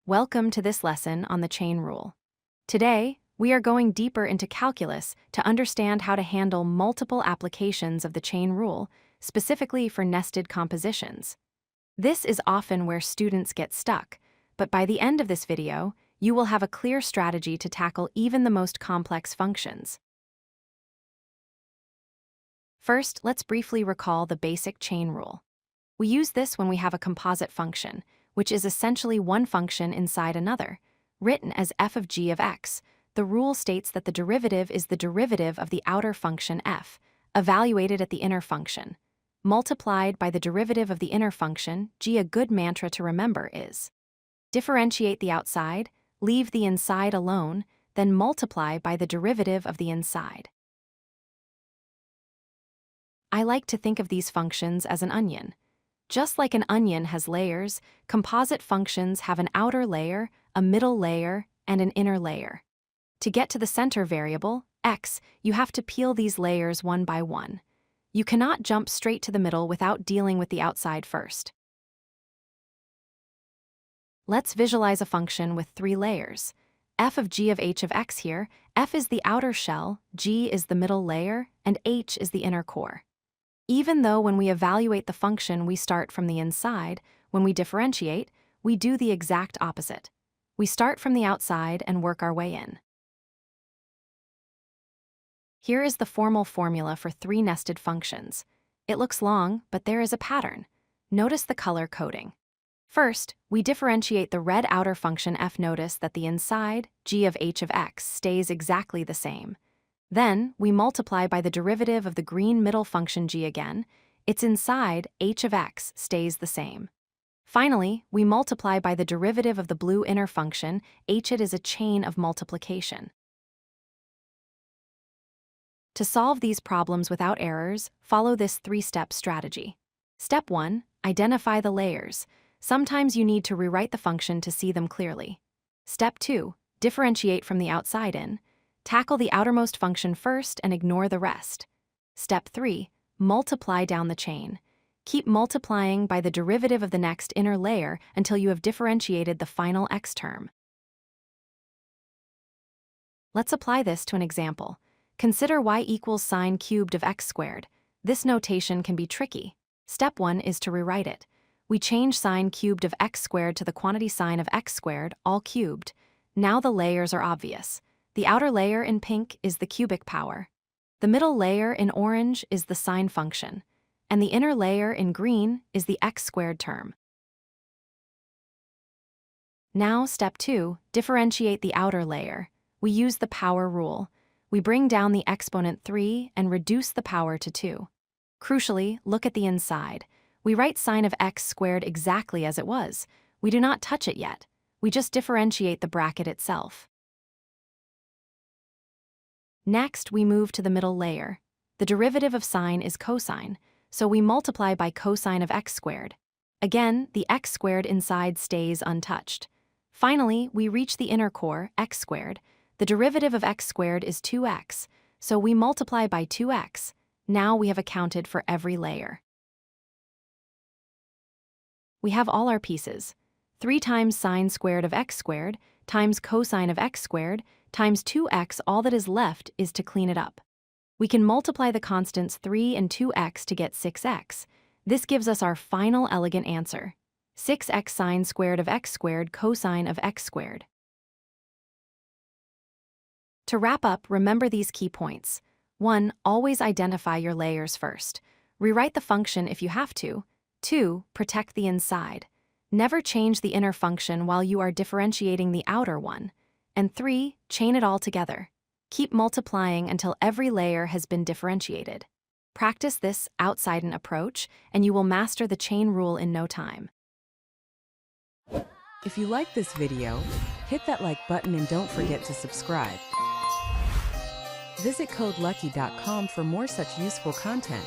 Welcome to this lesson on the chain rule. Today, we are going deeper into calculus to understand how to handle multiple applications of the chain rule, specifically for nested compositions. This is often where students get stuck, but by the end of this video, you will have a clear strategy to tackle even the most complex functions. First, let's briefly recall the basic chain rule. We use this when we have a composite function, which is essentially one function inside another. Written as f of g of x, the rule states that the derivative is the derivative of the outer function f, evaluated at the inner function, multiplied by the derivative of the inner function. A good mantra to remember is: differentiate the outside, leave the inside alone, then multiply by the derivative of the inside. I like to think of these functions as an onion. Just like an onion has layers, composite functions have an outer layer, a middle layer, and an inner layer. To get to the center variable, x, you have to peel these layers one by one. You cannot jump straight to the middle without dealing with the outside first. Let's visualize a function with three layers. F of g of h of x here, f is the outer shell, g is the middle layer, and h is the inner core. Even though when we evaluate the function we start from the inside, when we differentiate, we do the exact opposite. We start from the outside and work our way in. Here is the formal formula for three nested functions. It looks long, but there is a pattern. Notice the color coding. First, we differentiate the red outer function f. Notice that the inside, g of h of x, stays exactly the same. Then, we multiply by the derivative of the green middle function g again. Its inside, h of x, stays the same. Finally, we multiply by the derivative of the blue inner function. It is a chain of multiplication. To solve these problems without errors, follow this three-step strategy. Step 1. Identify the layers. Sometimes you need to rewrite the function to see them clearly. Step 2. Differentiate from the outside in. Tackle the outermost function first and ignore the rest. Step 3. Multiply down the chain. Keep multiplying by the derivative of the next inner layer until you have differentiated the final x term. Let's apply this to an example. Consider y equals sine cubed of x squared. This notation can be tricky. Step 1 is to rewrite it. We change sine cubed of x squared to the quantity sine of x squared, all cubed. Now the layers are obvious. The outer layer in pink is the cubic power. The middle layer in orange is the sine function. And the inner layer in green is the x squared term. Now, step 2, differentiate the outer layer. We use the power rule. We bring down the exponent 3 and reduce the power to 2. Crucially, look at the inside. We write sine of x squared exactly as it was. We do not touch it yet. We just differentiate the bracket itself. Next, we move to the middle layer. The derivative of sine is cosine, so we multiply by cosine of x squared. Again, the x squared inside stays untouched. Finally, we reach the inner core, x squared. The derivative of x squared is 2x, so we multiply by 2x. Now we have accounted for every layer. We have all our pieces. 3 times sine squared of x squared times cosine of x squared times 2x. All that is left is to clean it up. We can multiply the constants 3 and 2x to get 6x. This gives us our final elegant answer: 6x sine squared of x squared cosine of x squared. To wrap up, remember these key points. 1. Always identify your layers first. Rewrite the function if you have to. 2. Protect the inside. Never change the inner function while you are differentiating the outer one. And 3. Chain it all together. Keep multiplying until every layer has been differentiated. Practice this outside-in approach, and you will master the chain rule in no time. If you like this video, hit that like button and don't forget to subscribe. Visit codelucky.com for more such useful content.